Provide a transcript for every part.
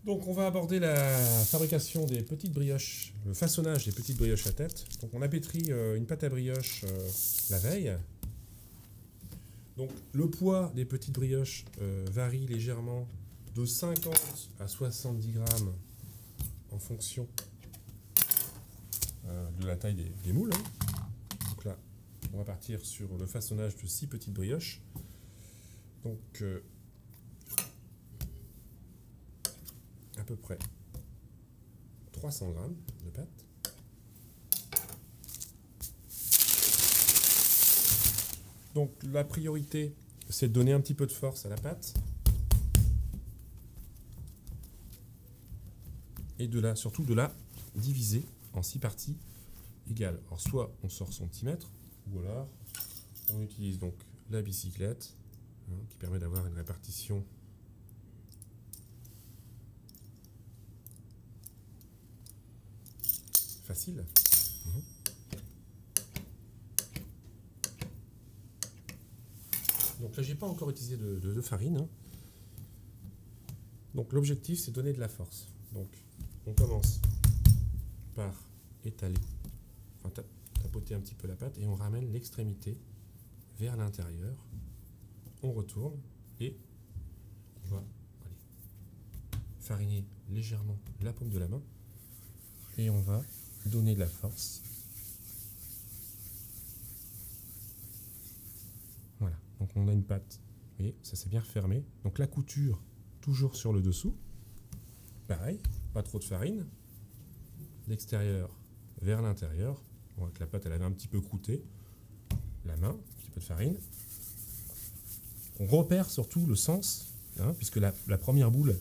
Donc on va aborder la fabrication des petites brioches, le façonnage des petites brioches à tête. Donc on a pétri une pâte à brioche la veille. Donc le poids des petites brioches varie légèrement de 50 à 70 grammes en fonction de la taille des moules. Donc là, on va partir sur le façonnage de 6 petites brioches. Donc à peu près 300 grammes de pâte. Donc la priorité, c'est de donner un petit peu de force à la pâte. Et surtout de la diviser en 6 parties égales. Alors soit on sort son petit mètre, ou alors on utilise donc la bicyclette, qui permet d'avoir une répartition facile. Donc là, j'ai pas encore utilisé de farine. Donc l'objectif, c'est de donner de la force. Donc on commence par étaler, enfin tapoter un petit peu la pâte et on ramène l'extrémité vers l'intérieur. On retourne et on va fariner légèrement la paume de la main et on va donner de la force. Voilà, donc on a une pâte, vous voyez, ça s'est bien fermé. Donc la couture, toujours sur le dessous. Pareil, pas trop de farine. L'extérieur vers l'intérieur. On voit que la pâte, elle avait un petit peu croûté. La main, un petit peu de farine. On repère surtout le sens, puisque la première boule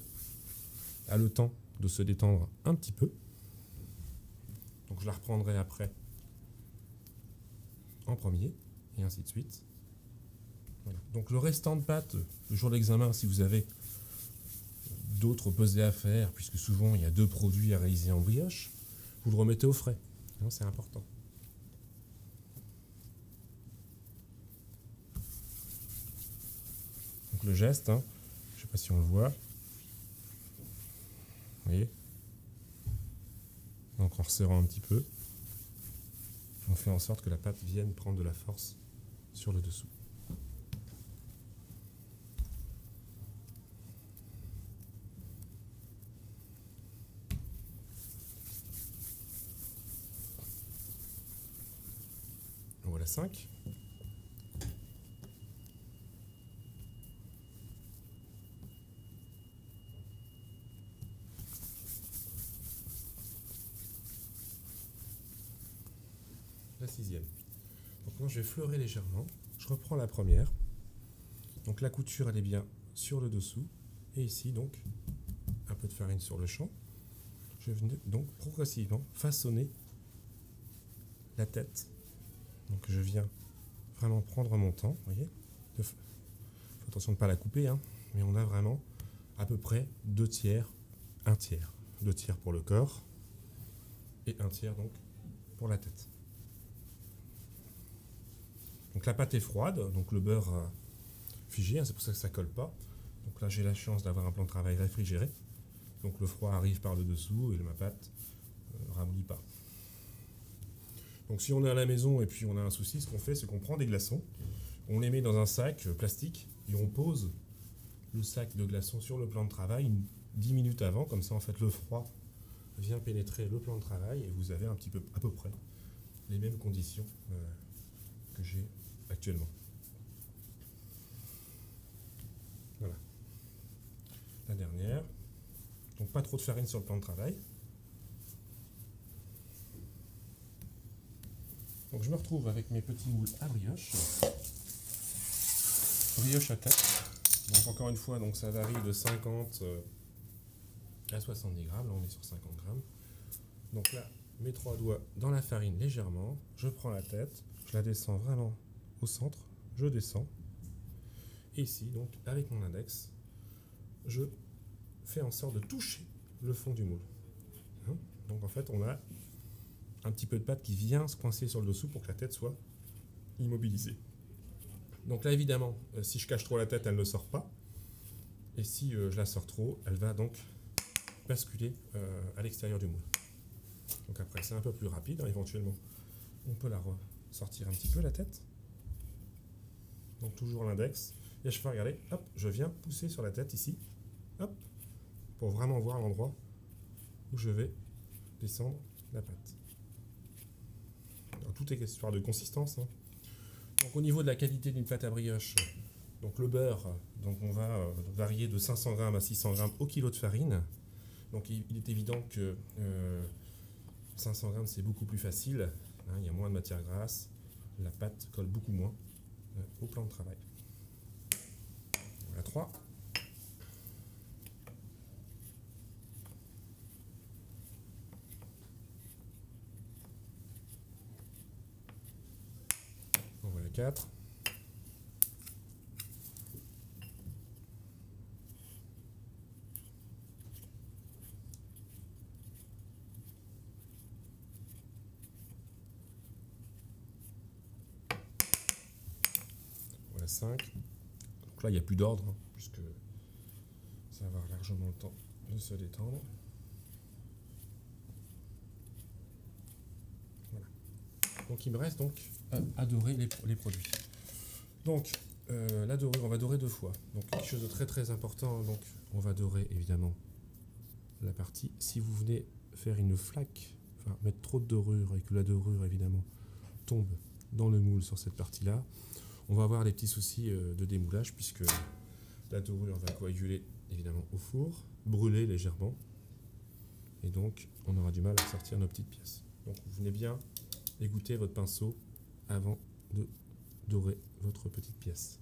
a le temps de se détendre un petit peu. Donc je la reprendrai après en premier, et ainsi de suite. Voilà. Donc le restant de pâte, le jour de l'examen, si vous avez d'autres pesées à faire, puisque souvent il y a 2 produits à réaliser en brioche, vous le remettez au frais. C'est important. Donc le geste, je ne sais pas si on le voit. Vous voyez? Donc en resserrant un petit peu, on fait en sorte que la pâte vienne prendre de la force sur le dessous. Voilà 5. La 6e. Donc moi je vais fleurer légèrement. Je reprends la première. Donc la couture elle est bien sur le dessous. Et ici donc un peu de farine sur le champ. Je vais donc progressivement façonner la tête. Donc je viens vraiment prendre mon temps, vous voyez. Faut attention de ne pas la couper, mais on a vraiment à peu près 2 tiers, 1 tiers. 2 tiers pour le corps et 1 tiers donc pour la tête. Donc la pâte est froide, donc le beurre figé, c'est pour ça que ça ne colle pas. Donc là j'ai la chance d'avoir un plan de travail réfrigéré. Donc le froid arrive par le dessous et ma pâte ne ramollit pas. Donc si on est à la maison et puis on a un souci, ce qu'on fait, c'est qu'on prend des glaçons, on les met dans un sac plastique et on pose le sac de glaçons sur le plan de travail 10 minutes avant, comme ça en fait le froid vient pénétrer le plan de travail et vous avez un petit peu, à peu près, les mêmes conditions que j'ai actuellement. Voilà. La dernière. Donc pas trop de farine sur le plan de travail. Donc je me retrouve avec mes petits moules à brioche. Brioche à tête. Donc encore une fois, donc ça varie de 50 à 70 grammes. Là on est sur 50 grammes. Donc là, mes 3 doigts dans la farine légèrement. Je prends la tête. Je la descends vraiment au centre. Je descends. Et ici, donc avec mon index, je fais en sorte de toucher le fond du moule. Donc en fait, on a un petit peu de pâte qui vient se coincer sur le dessous pour que la tête soit immobilisée. Donc là, évidemment, si je cache trop la tête, elle ne sort pas. Et si je la sors trop, elle va donc basculer à l'extérieur du moule. Donc après, c'est un peu plus rapide, hein, éventuellement. On peut la ressortir un petit peu, la tête. Donc toujours l'index. Et à chaque fois, regardez, hop, je viens pousser sur la tête ici, hop, pour vraiment voir l'endroit où je vais descendre la pâte. Alors, tout est histoire de consistance, hein. Donc au niveau de la qualité d'une pâte à brioche, donc le beurre, donc on va varier de 500 g à 600 g au kilo de farine. Donc il est évident que 500 g c'est beaucoup plus facile, hein, il y a moins de matière grasse, la pâte colle beaucoup moins au plan de travail. Voilà 3. Voilà 4. Voilà 5. Donc là, il n'y a plus d'ordre, hein, puisque ça va avoir largement le temps de se détendre. Voilà. Donc il me reste donc à dorer les produits. Donc la dorure, on va dorer 2 fois. Donc quelque chose de très très important. Donc on va dorer évidemment la partie. Si vous venez faire une flaque, enfin mettre trop de dorure et que la dorure évidemment tombe dans le moule sur cette partie-là, on va avoir des petits soucis de démoulage puisque la dorure va coaguler évidemment au four, brûler légèrement et donc on aura du mal à sortir nos petites pièces. Donc vous venez bien égoutter votre pinceau avant de dorer votre petite pièce.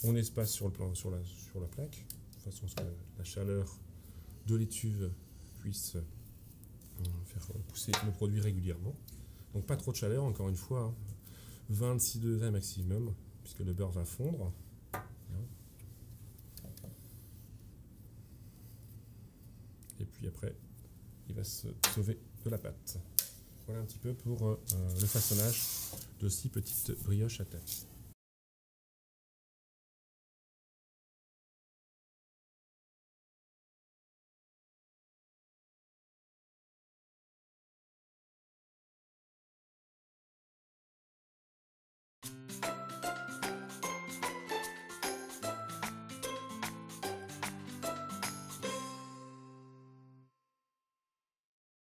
On espace sur la plaque de façon à ce que la chaleur de l'étuve puisse faire pousser le produit régulièrement. Donc pas trop de chaleur, encore une fois, hein, 26 degrés maximum, puisque le beurre va fondre. Et puis après, il va se sauver de la pâte. Voilà un petit peu pour le façonnage de 6 petites brioches à tête.